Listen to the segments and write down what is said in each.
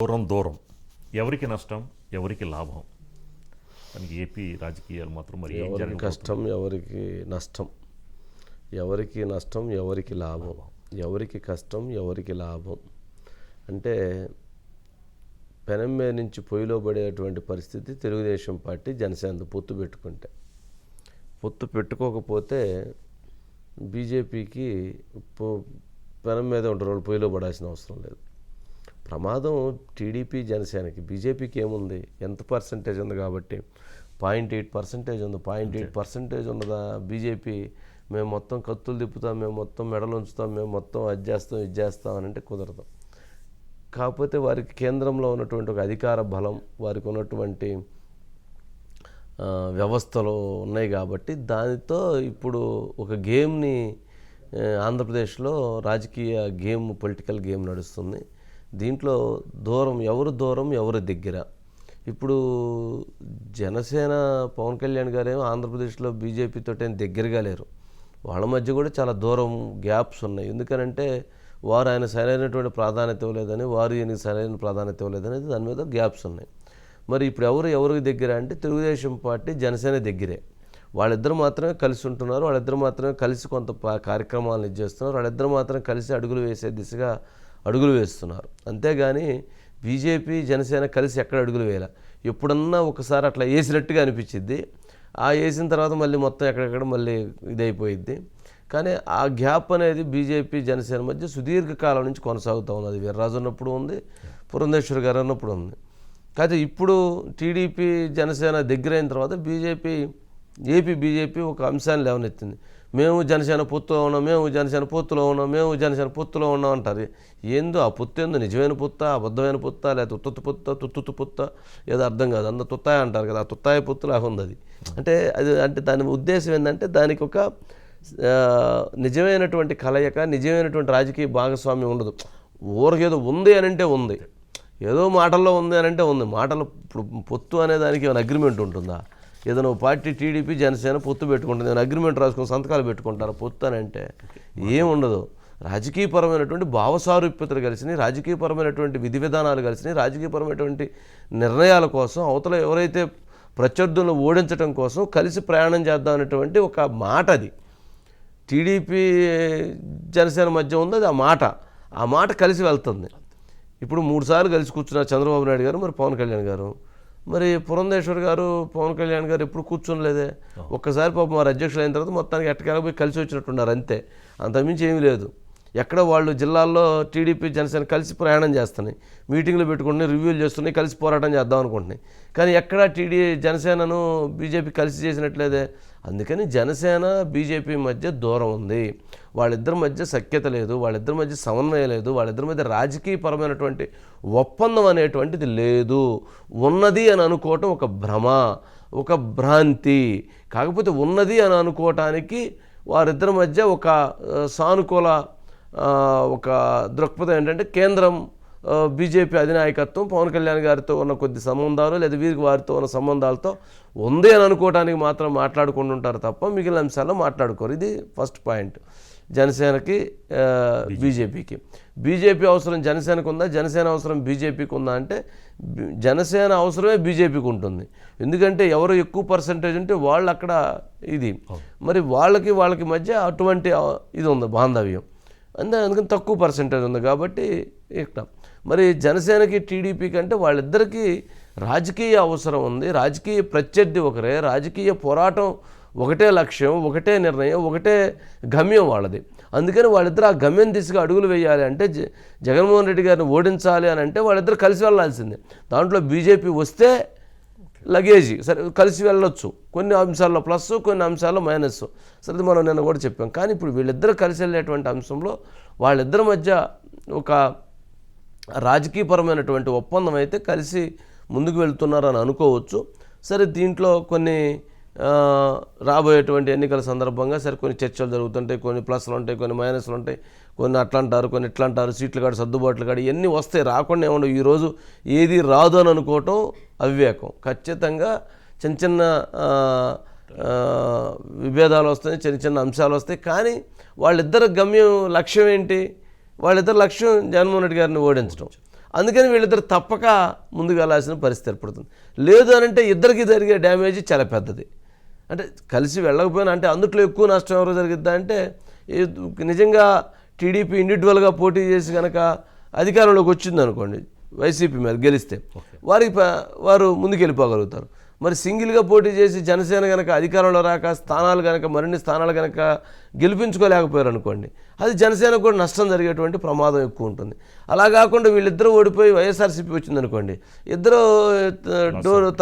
దూరం దూరం ఎవరికి నష్టం, ఎవరికి లాభం? దానికి ఏపీ రాజకీయాలు మాత్రం మరి ఏం ఎవరికి జరగబోతుంది? కష్టం, ఎవరికి నష్టం, ఎవరికి నష్టం, ఎవరికి లాభం, ఎవరికి కష్టం, ఎవరికి లాభం అంటే పెనం మీద నుంచి పొయ్యిలో పడేటువంటి పరిస్థితి తెలుగుదేశం పార్టీ జనసేన పొత్తు పెట్టుకుంటే. పొత్తు పెట్టుకోకపోతే బీజేపీకి పెనం మీద ఉంటారు, వాళ్ళు పొయ్యిలో పడాల్సిన అవసరం లేదు. ప్రమాదం టీడీపీ జనసేనకి. బీజేపీకి ఏముంది, ఎంత పర్సంటేజ్ ఉంది కాబట్టి 0.8% ఉంది. 0.8% ఉన్నదా బీజేపీ మేము మొత్తం కత్తులు తిప్పుతాం, మేము మొత్తం మెడలు ఉంచుతాం, మేము మొత్తం అది చేస్తాం ఇది చేస్తాం అని అంటే కుదరదు. కాకపోతే వారికి కేంద్రంలో ఉన్నటువంటి ఒక అధికార బలం, వారికి ఉన్నటువంటి వ్యవస్థలు ఉన్నాయి కాబట్టి దానితో ఇప్పుడు ఒక గేమ్ని ఆంధ్రప్రదేశ్లో రాజకీయ గేమ్, పొలిటికల్ గేమ్ నడుస్తుంది. దీంట్లో దూరం ఎవరు దగ్గర. ఇప్పుడు జనసేన పవన్ కళ్యాణ్ గారేమో ఆంధ్రప్రదేశ్లో బీజేపీతో దగ్గరగా లేరు, వాళ్ళ మధ్య కూడా చాలా దూరం గ్యాప్స్ ఉన్నాయి. ఎందుకనంటే వారు ఆయన సరైనటువంటి ప్రాధాన్యత ఇవ్వలేదని, వారు ఈయనకి సరైన ప్రాధాన్యత ఇవ్వలేదని దాని మీద గ్యాప్స్ ఉన్నాయి. మరి ఇప్పుడు ఎవరికి దగ్గర అంటే తెలుగుదేశం పార్టీ జనసేన దగ్గరే. వాళ్ళిద్దరు మాత్రమే కలిసి ఉంటున్నారు, వాళ్ళిద్దరు మాత్రమే కలిసి కొంత కార్యక్రమాలను చేస్తున్నారు, వాళ్ళిద్దరు మాత్రం కలిసి అడుగులు వేసే దిశగా అడుగులు వేస్తున్నారు. అంతేగాని బీజేపీ జనసేన కలిసి ఎక్కడ అడుగులు వేయాల. ఎప్పుడన్నా ఒకసారి అట్లా వేసినట్టుగా అనిపించిద్ది, ఆ వేసిన తర్వాత మళ్ళీ మొత్తం ఎక్కడెక్కడ మళ్ళీ ఇదైపోయిద్ది. కానీ ఆ గ్యాప్ అనేది బీజేపీ జనసేన మధ్య సుదీర్ఘకాలం నుంచి కొనసాగుతూ ఉంది. అది వీర్రాజు ఉన్నప్పుడు ఉంది, పురంధేశ్వరి గారు ఉన్నప్పుడు ఉంది. కాకపోతే ఇప్పుడు టీడీపీ జనసేన దగ్గరైన తర్వాత ఏపీ బీజేపీ ఒక అంశాన్ని లేవనెత్తింది. మేము జనసేన పొత్తులో ఉన్నాం, మేము జనసేన పొత్తులో ఉన్నాం, మేము జనసేన పొత్తులో ఉన్నాం అంటారు. ఏందో ఆ పొత్తు, ఏందో నిజమైన పొత్త, అబద్ధమైన పొత్త, లేదా తుత్తు పొత్త ఏదో అర్థం కాదు. అందరూ తుత్తాయి అంటారు కదా, ఆ తుత్తాయి పొత్తులాగా ఉంది అది. అంటే దాని ఉద్దేశం ఏంటంటే దానికి ఒక నిజమైనటువంటి కలయిక, నిజమైనటువంటి రాజకీయ భాగస్వామ్యం ఉండదు. ఊరికేదో ఉంది అని అంటే ఉంది, ఏదో మాటల్లో ఉంది అని అంటే ఉంది. మాటలు ఇప్పుడు పొత్తు అనే దానికి ఏమైనా అగ్రిమెంట్ ఉంటుందా? ఏదైనా పార్టీ టీడీపీ జనసేన పొత్తు పెట్టుకుంటుంది, ఏమైనా అగ్రిమెంట్ రాసుకొని సంతకాలు పెట్టుకుంటారు. పొత్తు అని అంటే ఏముండదు. రాజకీయపరమైనటువంటి భావసారూప్యతలు కలిసినాయి, రాజకీయపరమైనటువంటి విధి విధానాలు కలిసినాయి, రాజకీయపరమైనటువంటి నిర్ణయాల కోసం అవతల ఎవరైతే ప్రత్యర్థులను ఓడించడం కోసం కలిసి ప్రయాణం చేద్దాం అనేటువంటి ఒక మాట. అది టీడీపీ జనసేన మధ్య ఉంది, అది ఆ మాట కలిసి వెళ్తుంది. ఇప్పుడు 3 సార్లు కలిసి కూర్చున్నారు చంద్రబాబు నాయుడు గారు, మరి పవన్ కళ్యాణ్ గారు. మరి పురంధేశ్వర్ గారు, పవన్ కళ్యాణ్ గారు ఎప్పుడు కూర్చోలేదే. ఒక్కసారి పాపం వారు అధ్యక్షులు అయిన తర్వాత మొత్తానికి ఎట్టకెళ్ళబోయి కలిసి వచ్చినట్టున్నారు అంతే, అంతకుమించి ఏమీ లేదు. ఎక్కడ వాళ్ళు జిల్లాల్లో టీడీపీ జనసేన కలిసి ప్రయాణం చేస్తున్నాయి, మీటింగ్లు పెట్టుకుంటున్నాయి, రివ్యూలు చేస్తున్నాయి, కలిసి పోరాటం చేద్దాం అనుకుంటున్నాయి. కానీ ఎక్కడ జనసేనను బీజేపీ కలిసి చేసినట్లేదే. అందుకని జనసేన బీజేపీ మధ్య దూరం ఉంది, వాళ్ళిద్దరి మధ్య సఖ్యత లేదు, వాళ్ళిద్దరి మధ్య సమన్వయం లేదు, వాళ్ళిద్దరి మధ్య రాజకీయపరమైనటువంటి ఒప్పందం అనేటువంటిది లేదు. ఉన్నది అని అనుకోవటం ఒక భ్రమ, ఒక భ్రాంతి. కాకపోతే ఉన్నది అని అనుకోవటానికి వారిద్దరి మధ్య ఒక సానుకూల ఒక దృక్పథం ఏంటంటే కేంద్రం బీజేపీ అధినాయకత్వం పవన్ కళ్యాణ్ గారితో ఉన్న కొద్ది సంబంధాలు లేదా వీరికి వారితో ఉన్న సంబంధాలతో ఉంది అని అనుకోవడానికి మాత్రం మాట్లాడుకుంటుంటారు తప్ప మిగిలిన అంశాల్లో మాట్లాడుకోరు. ఇది ఫస్ట్ పాయింట్. జనసేనకి బీజేపీకి బీజేపీ అవసరం జనసేనకు ఉందా, జనసేన అవసరం బీజేపీకి ఉందా అంటే జనసేన అవసరమే బీజేపీకి ఉంటుంది. ఎందుకంటే ఎవరు ఎక్కువ పర్సంటేజ్ ఉంటే వాళ్ళు అక్కడ ఇది, మరి వాళ్ళకి మధ్య అటువంటి ఇది ఉంది బాంధవ్యం. అందుకని తక్కువ పర్సంటేజ్ ఉంది కాబట్టి ఇక్కడ మరి జనసేనకి టీడీపీకి అంటే వాళ్ళిద్దరికీ రాజకీయ అవసరం ఉంది, రాజకీయ ప్రత్యర్థి ఒకరే, రాజకీయ పోరాటం ఒకటే లక్ష్యం, ఒకటే నిర్ణయం, ఒకటే గమ్యం వాళ్ళది. అందుకని వాళ్ళిద్దరు ఆ గమ్యం దిశగా అడుగులు వేయాలి అంటే జగన్మోహన్ రెడ్డి గారిని ఓడించాలి అని అంటే వాళ్ళిద్దరు కలిసి వెళ్ళాల్సిందే. దాంట్లో బీజేపీ వస్తే లగేజీ సరే కలిసి వెళ్ళొచ్చు, కొన్ని అంశాల్లో ప్లస్, కొన్ని అంశాల్లో మైనస్. సరే మనం నిన్న కూడా చెప్పాం. కానీ ఇప్పుడు వీళ్ళిద్దరూ కలిసి వెళ్ళేటువంటి అంశంలో వాళ్ళిద్దరి మధ్య ఒక రాజకీయపరమైనటువంటి ఒప్పందం అయితే కలిసి ముందుకు వెళ్తున్నారని అనుకోవచ్చు. సరే దీంట్లో కొన్ని రాబోయేటువంటి ఎన్నికల సందర్భంగా సరే కొన్ని చర్చలు జరుగుతుంటాయి, కొన్ని ప్లస్లు ఉంటాయి, కొన్ని మైనస్లు ఉంటాయి, కొన్ని అట్లా అంటారు, కొన్ని ఇట్లా అంటారు, సీట్లు కాదు సర్దుబాట్లు కాదు, ఇవన్నీ వస్తాయి, రాకుండా ఏమన్నా ఈరోజు ఏది రాదు అని అనుకోవటం అవివేకం. ఖచ్చితంగా చిన్న విభేదాలు వస్తాయి, చిన్న అంశాలు వస్తాయి. కానీ వాళ్ళిద్దరు లక్ష్యం ఏంటి? వాళ్ళిద్దరు లక్ష్యం జగన్మోహన్ రెడ్డి గారిని ఓడించడం. అందుకని వీళ్ళిద్దరు తప్పక ముందుకు వెళ్ళాల్సిన పరిస్థితి ఏర్పడుతుంది. లేదు అని అంటే ఇద్దరికి జరిగే డ్యామేజ్ చాలా పెద్దది. అంటే కలిసి వెళ్ళకపోయినా అంటే అందుట్లో ఎక్కువ నష్టం ఎవరు జరిగిద్దా అంటే నిజంగా టీడీపీ ఇండివిజువల్గా పోటీ చేసి కనుక అధికారంలోకి వచ్చింది అనుకోండి, వైసీపీ మీద గెలిస్తే వారు ముందుకు వెళ్ళిపోగలుగుతారు. మరి సింగిల్గా పోటీ చేసి జనసేన కనుక అధికారంలో రాక స్థానాలు కనుక మరిన్ని స్థానాలు కనుక గెలిపించుకోలేకపోయారు అనుకోండి, అది జనసేనకు కూడా నష్టం జరిగేటువంటి ప్రమాదం ఎక్కువ ఉంటుంది. అలా కాకుండా వీళ్ళిద్దరూ ఓడిపోయి వైఎస్ఆర్సీపీ వచ్చిందనుకోండి, ఇద్దరు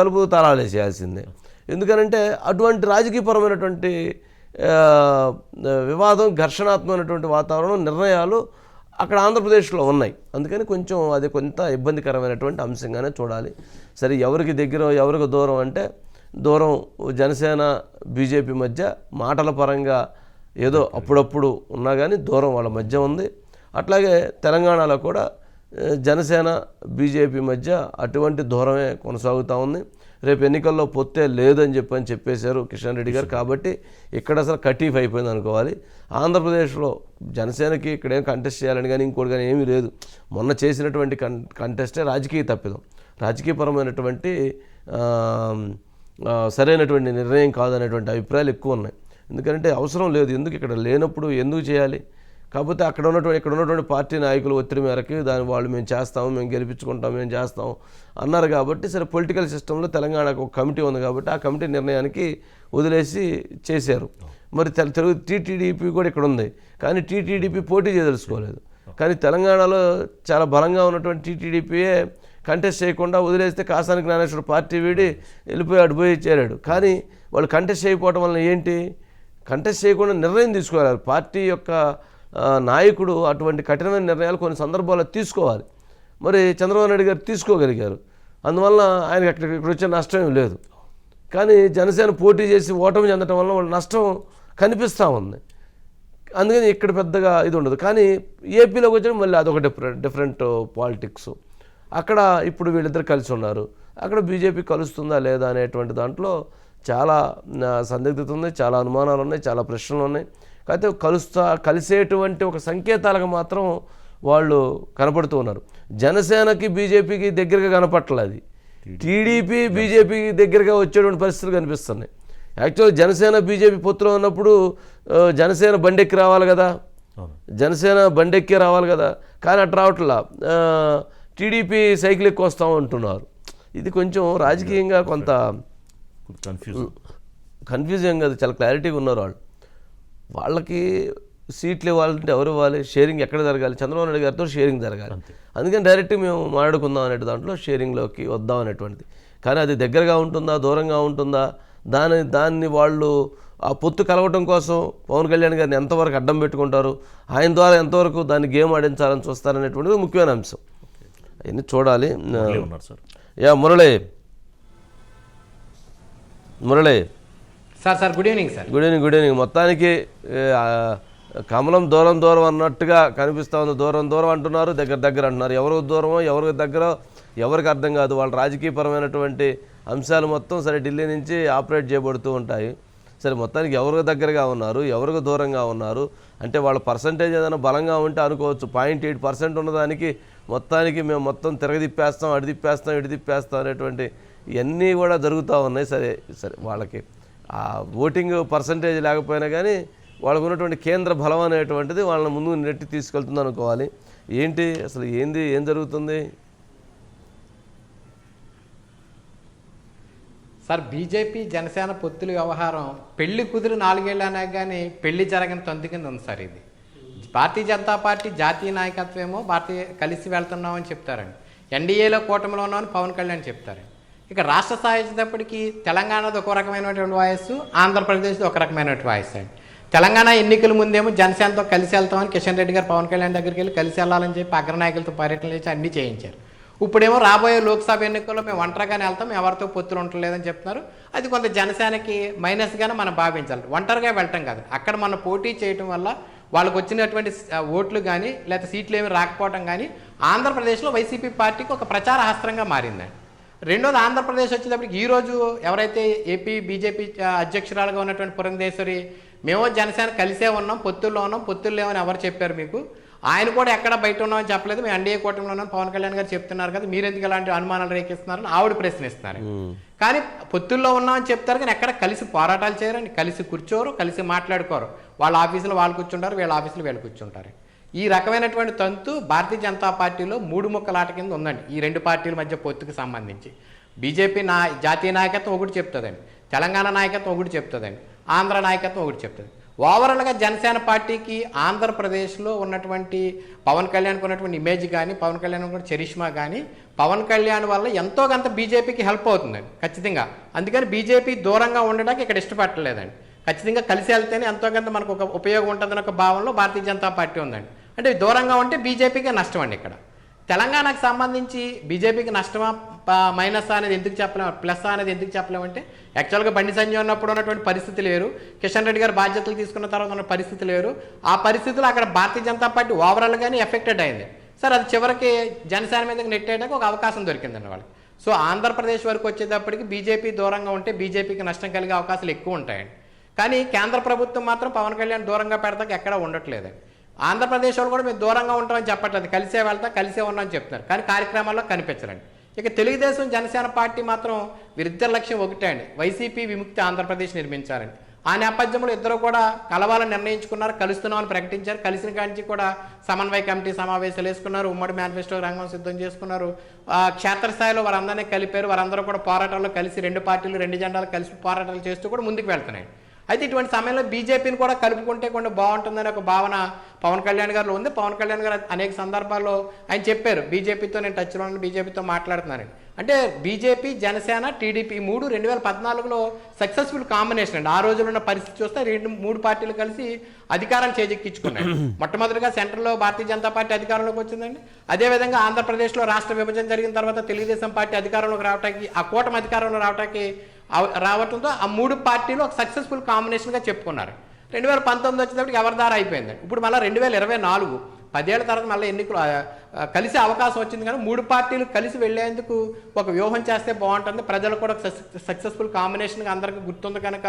తలుపు తాళాలు వేసేయాల్సిందే. ఎందుకనంటే అటువంటి రాజకీయపరమైనటువంటి వివాదం, ఘర్షణాత్మకమైనటువంటి వాతావరణం, నిర్ణయాలు అక్కడ ఆంధ్రప్రదేశ్లో ఉన్నాయి. అందుకని కొంచెం అది కొంత ఇబ్బందికరమైనటువంటి అంశంగానే చూడాలి. సరే, ఎవరికి దగ్గర ఎవరికి దూరం అంటే దూరం జనసేన బీజేపీ మధ్య మాటల పరంగా ఏదో అప్పుడప్పుడు ఉన్నా కానీ దూరం వాళ్ళ మధ్య ఉంది. అట్లాగే తెలంగాణలో కూడా జనసేన బీజేపీ మధ్య అటువంటి దూరమే కొనసాగుతూ ఉంది. రేపు ఎన్నికల్లో పొత్తే లేదని చెప్పేశారు కిషన్ రెడ్డి గారు. కాబట్టి ఇక్కడ అసలు కటీఫ్ అయిపోయింది అనుకోవాలి. ఆంధ్రప్రదేశ్లో జనసేనకి ఇక్కడేం కంటెస్ట్ చేయాలని కానీ ఇంకోటి కానీ ఏమీ లేదు. మొన్న చేసినటువంటి కంటెస్టే రాజకీయ తప్పిదం, రాజకీయపరమైనటువంటి సరైనటువంటి నిర్ణయం కాదనేటువంటి అభిప్రాయాలు ఎక్కువ ఉన్నాయి. ఎందుకంటే అవసరం లేదు, ఎందుకు ఇక్కడ లేనప్పుడు ఎందుకు చేయాలి. కాకపోతే ఇక్కడ ఉన్నటువంటి పార్టీ నాయకులు ఒత్తిడి మేరకు వాళ్ళు మేము చేస్తాము, మేము గెలిపించుకుంటాం, మేము చేస్తాం అన్నారు. కాబట్టి సరే, పొలిటికల్ సిస్టంలో తెలంగాణకు ఒక కమిటీ ఉంది కాబట్టి ఆ కమిటీ నిర్ణయానికి వదిలేసి చేశారు. మరి తెలుగు టీటీడీపీ కూడా ఇక్కడ ఉంది, కానీ టీటీడీపీ పోటీ చేయదలుచుకోలేదు. కానీ తెలంగాణలో చాలా బలంగా ఉన్నటువంటి టీటీడీపీయే కంటెస్ట్ చేయకుండా వదిలేస్తే కాసాని జ్ఞానేశ్వర పార్టీ వీడి పోయి చేరాడు. కానీ వాళ్ళు కంటెస్ట్ చేయకపోవడం వల్ల ఏంటి, కంటెస్ట్ చేయకుండా నిర్ణయం తీసుకోవాలి. పార్టీ యొక్క నాయకుడు అటువంటి కఠినమైన నిర్ణయాలు కొన్ని సందర్భాల్లో తీసుకోవాలి. మరి చంద్రబాబు నాయుడు గారు తీసుకోగలిగారు, అందువల్ల ఆయనకి ఇక్కడ వచ్చే నష్టం ఏం లేదు. కానీ జనసేన పోటీ చేసి ఓటమి చెందడం వల్ల వాళ్ళ నష్టం కనిపిస్తూ ఉంది. అందుకని ఇక్కడ పెద్దగా ఇది ఉండదు. కానీ ఏపీలోకి వచ్చాక మళ్ళీ అదొక డిఫరెంట్ పాలిటిక్స్. అక్కడ ఇప్పుడు వీళ్ళిద్దరు కలిసి ఉన్నారు, అక్కడ బీజేపీ కలుస్తుందా లేదా అనేటువంటి దాంట్లో చాలా సందిగ్ధత ఉంది, చాలా అనుమానాలు ఉన్నాయి, చాలా ప్రశ్నలు ఉన్నాయి. కాకపోతే కలిసేటువంటి ఒక సంకేతాలకు మాత్రం వాళ్ళు కనపడుతూ ఉన్నారు. జనసేనకి బీజేపీకి దగ్గరగా కనపట్టలేదు, టీడీపీ బీజేపీకి దగ్గరగా వచ్చేటువంటి పరిస్థితులు కనిపిస్తున్నాయి. యాక్చువల్గా జనసేన బీజేపీ పొత్తులో ఉన్నప్పుడు జనసేన బండెక్కి రావాలి కదా, కానీ అట్లా రావట్లా, టీడీపీ సైకిల్ ఎక్కువ వస్తాం అంటున్నారు. ఇది కొంచెం రాజకీయంగా కొంత కన్ఫ్యూజింగ్ కదా, చాలా క్లారిటీగా ఉన్నారు వాళ్ళకి సీట్లు ఇవ్వాలంటే ఎవరు ఇవ్వాలి, షేరింగ్ ఎక్కడ జరగాలి, చంద్రబాబు నాయుడు గారితో షేరింగ్ జరగాలి. అందుకని డైరెక్ట్గా మేము మాట్లాడుకుందాం అనే దాంట్లో షేరింగ్లోకి వద్దాం అనేటువంటిది. కానీ అది దగ్గరగా ఉంటుందా దూరంగా ఉంటుందా, దాన్ని వాళ్ళు ఆ పొత్తు కలవటం కోసం పవన్ కళ్యాణ్ గారిని ఎంతవరకు అడ్డం పెట్టుకుంటారు, ఆయన ద్వారా ఎంతవరకు దాన్ని గేమ్ ఆడించాలని చూస్తారనేటువంటిది ముఖ్యమైన అంశం. అవన్నీ చూడాలి. Murali sir good evening sir. Good evening. మొత్తానికి కమలం దూరం అన్నట్టుగా కనిపిస్తూ ఉంది. దూరం అంటున్నారు, దగ్గర అంటున్నారు. ఎవరికి దూరమో ఎవరికి దగ్గర ఎవరికి అర్థం కాదు. వాళ్ళ రాజకీయపరమైనటువంటి అంశాలు మొత్తం సరే ఢిల్లీ నుంచి ఆపరేట్ చేయబడుతూ ఉంటాయి. సరే, మొత్తానికి ఎవరికి దగ్గరగా ఉన్నారు, ఎవరికి దూరంగా ఉన్నారు అంటే వాళ్ళ పర్సంటేజ్ ఏదైనా బలంగా ఉంటే అనుకోవచ్చు. 0.8% ఉన్నదానికి మొత్తానికి మేము మొత్తం తిరగదిప్పేస్తాం, అడి తిప్పేస్తాం అనేటువంటి ఇవన్నీ కూడా జరుగుతూ ఉన్నాయి. సరే వాళ్ళకి ఆ ఓటింగ్ పర్సంటేజ్ లేకపోయినా కానీ వాళ్ళకు ఉన్నటువంటి కేంద్ర బలం అనేటువంటిది వాళ్ళని ముందు నెట్టి తీసుకెళ్తుంది అనుకోవాలి. ఏంటి అసలు ఏం జరుగుతుంది సార్? బీజేపీ జనసేన పొత్తుల వ్యవహారం పెళ్లి కుదిరి 4 ఏళ్ళు అనే కానీ పెళ్లి జరగని తొంది కింద ఉంది సార్. ఇది భారతీయ జనతా పార్టీ జాతీయ నాయకత్వం ఏమో కలిసి వెళ్తున్నామని చెప్తారండి, ఎన్డీఏలో కూటమిలో ఉన్నామని పవన్ కళ్యాణ్ చెప్తారండి. ఇక రాష్ట్ర స్థాయి వచ్చేటప్పటికి తెలంగాణది ఒక రకమైనటువంటి వాయిస్, ఆంధ్రప్రదేశ్ది ఒక రకమైనటువంటి వాయిస్ అండి. తెలంగాణ ఎన్నికల ముందేమో జనసేనతో కలిసి వెళ్తామని కిషన్ రెడ్డి గారు పవన్ కళ్యాణ్ దగ్గరికి వెళ్ళి కలిసి వెళ్ళాలని చెప్పి అగ్రనాయకులతో పర్యటన చేసి అన్నీ చేయించారు. ఇప్పుడేమో రాబోయే లోక్సభ ఎన్నికల్లో మేము ఒంటరిగానే వెళ్తాం, ఎవరితో పొత్తులు ఉండలేదని చెప్తున్నారు. అది కొంత జనసేనకి మైనస్గానే మనం భావించాలి. ఒంటరిగా వెళ్ళటం కాదు, అక్కడ మనం పోటీ చేయటం వల్ల వాళ్ళకు వచ్చినటువంటి ఓట్లు కానీ లేకపోతే సీట్లు ఏమి రాకపోవడం కానీ ఆంధ్రప్రదేశ్లో వైసీపీ పార్టీకి ఒక ప్రచార హస్త్రంగా మారిందండి. రెండోది, ఆంధ్రప్రదేశ్ వచ్చేటప్పటికి ఈరోజు ఎవరైతే ఏపీ బీజేపీ అధ్యక్షురాలుగా ఉన్నటువంటి పురంధేశ్వరి, మేము జనసేన కలిసే ఉన్నాం, పొత్తుల్లో లేవని ఎవరు చెప్పారు మీకు, ఆయన కూడా ఎక్కడ బయట ఉన్నామని చెప్పలేదు, మేము ఎన్డీఏ కూటమిలో ఉన్నాం పవన్ కళ్యాణ్ గారు చెప్తున్నారు కదా, మీరెందుకు ఇలాంటి అనుమానాలు రేకిస్తున్నారని ఆవిడ ప్రశ్నిస్తున్నారు. కానీ పొత్తుల్లో ఉన్నామని చెప్తారు కానీ ఎక్కడ కలిసి పోరాటాలు చేయరండి, కలిసి కూర్చోరు, కలిసి మాట్లాడుకోరు. వాళ్ళ ఆఫీసులో వాళ్ళు కూర్చుంటారు, వీళ్ళ ఆఫీసులో వీళ్ళు కూర్చుంటారు. ఈ రకమైనటువంటి తంతు భారతీయ జనతా పార్టీలో 3 ముక్కలాట కింద ఉందండి. ఈ 2 పార్టీల మధ్య పొత్తుకు సంబంధించి బీజేపీ జాతీయ నాయకత్వం ఒకటి చెప్తుందండి, తెలంగాణ నాయకత్వం ఒకటి చెప్తుందండి, ఆంధ్ర నాయకత్వం ఒకటి చెప్తుంది. ఓవరాల్గా జనసేన పార్టీకి ఆంధ్రప్రదేశ్లో ఉన్నటువంటి పవన్ కళ్యాణ్కి ఉన్నటువంటి ఇమేజ్ కానీ, పవన్ కళ్యాణ్ కూడా చరిష్మా కానీ, పవన్ కళ్యాణ్ వల్ల ఎంతో కొంత బీజేపీకి హెల్ప్ అవుతుందండి ఖచ్చితంగా. అందుకని బీజేపీ దూరంగా ఉండడానికి ఇక్కడ ఇష్టపడలేదండి. ఖచ్చితంగా కలిసి వెళ్తేనే ఎంతో కొంత మనకు ఒక ఉపయోగం ఉంటుందని ఒక భావనలో భారతీయ జనతా పార్టీ ఉందండి. అంటే దూరంగా ఉంటే బీజేపీకే నష్టం అండి. ఇక్కడ తెలంగాణకు సంబంధించి బీజేపీకి నష్టమా మైనస్ అనేది ఎందుకు చెప్పలేము, ప్లస్ అనేది ఎందుకు చెప్పలేమంటే యాక్చువల్గా బండి సంజయ్ ఉన్నప్పుడు ఉన్నటువంటి పరిస్థితులు వేరు, కిషన్ రెడ్డి గారు బాధ్యతలు తీసుకున్న తర్వాత ఉన్న పరిస్థితులు వేరు. ఆ పరిస్థితులు అక్కడ భారతీయ జనతా పార్టీ ఓవరాల్గానే ఎఫెక్టెడ్ అయింది సార్. అది చివరికి జనసేన మీదకి నెట్టేయడానికి ఒక అవకాశం దొరికిందండి వాళ్ళకి. సో ఆంధ్రప్రదేశ్ వరకు వచ్చేటప్పటికి బీజేపీ దూరంగా ఉంటే బీజేపీకి నష్టం కలిగే అవకాశాలు ఎక్కువ ఉంటాయండి. కానీ కేంద్ర ప్రభుత్వం మాత్రం పవన్ కళ్యాణ్ దూరంగా పెడతాక ఎక్కడ ఉండట్లేదండి. ఆంధ్రప్రదేశ్ వాళ్ళు కూడా మేము దూరంగా ఉంటామని చెప్పట్లేదు, కలిసే వెళ్తా కలిసే ఉన్నామని చెప్తున్నారు, కానీ కార్యక్రమాల్లో కనిపించరండి. ఇక తెలుగుదేశం జనసేన పార్టీ మాత్రం వీరిద్దరి లక్ష్యం ఒకటే అండి, వైసీపీ విముక్తి ఆంధ్రప్రదేశ్ నిర్మించారండి. ఆ నేపథ్యంలో ఇద్దరు కూడా కలవాలని నిర్ణయించుకున్నారు, కలుస్తున్నామని ప్రకటించారు. కలిసిన కాంచి కూడా సమన్వయ కమిటీ సమావేశాలు వేసుకున్నారు, ఉమ్మడి మేనిఫెస్టో రంగం సిద్ధం చేసుకున్నారు. క్షేత్రస్థాయిలో వారందరినీ కలిపారు. వారందరూ కూడా పోరాటాల్లో కలిసి 2 పార్టీలు 2 జెండాలు కలిసి పోరాటాలు చేస్తూ కూడా ముందుకు వెళ్తున్నాయి. అయితే ఇటువంటి సమయంలో బీజేపీని కూడా కలుపుకుంటే కొంచెం బాగుంటుందని ఒక భావన పవన్ కళ్యాణ్ గారిలో ఉంది. పవన్ కళ్యాణ్ గారు అనేక సందర్భాల్లో ఆయన చెప్పారు, బీజేపీతో నేను టచ్లో ఉన్నాను, బీజేపీతో మాట్లాడుతున్నాను. అంటే బీజేపీ, జనసేన, టీడీపీ 3 2014లో సక్సెస్ఫుల్ కాంబినేషన్ అండి. ఆ రోజుల్లో ఉన్న పరిస్థితి చూస్తే 3 పార్టీలు కలిసి అధికారం చేజెక్కించుకున్నాయి. మొట్టమొదటిగా సెంట్రల్లో భారతీయ జనతా పార్టీ అధికారంలోకి వచ్చిందండి. అదేవిధంగా ఆంధ్రప్రదేశ్లో రాష్ట్ర విభజన జరిగిన తర్వాత తెలుగుదేశం పార్టీ అధికారంలోకి రావడానికి, ఆ కూటమి అధికారంలో రావడంతో ఆ 3 పార్టీలు ఒక సక్సెస్ఫుల్ కాంబినేషన్గా చెప్పుకున్నారు. 2019 వచ్చేటప్పటికి ఎవరిదారు అయిపోయిందండి. ఇప్పుడు మళ్ళీ 2024 10 ఏళ్ల తర్వాత మళ్ళీ ఎన్నికలు కలిసే అవకాశం వచ్చింది. కానీ 3 పార్టీలు కలిసి వెళ్లేందుకు ఒక వ్యూహం చేస్తే బాగుంటుంది, ప్రజలు కూడా సక్సెస్ఫుల్ కాంబినేషన్గా అందరికీ గుర్తుంది కనుక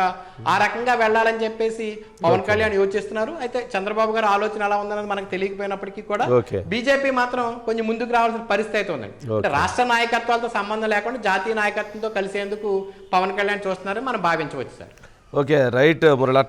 ఆ రకంగా వెళ్ళాలని చెప్పేసి పవన్ కళ్యాణ్ యోచిస్తున్నారు. అయితే చంద్రబాబు గారు ఆలోచన ఎలా ఉందన్నది మనకు తెలియకపోయినప్పటికీ కూడా బీజేపీ మాత్రం కొంచెం ముందుకు రావాల్సిన పరిస్థితి అయితే ఉందండి. అంటే రాష్ట్ర నాయకత్వాలతో సంబంధం లేకుండా జాతీయ నాయకత్వంతో కలిసేందుకు పవన్ కళ్యాణ్ చూస్తున్నారని మనం భావించవచ్చు సార్. Okay, right Murali.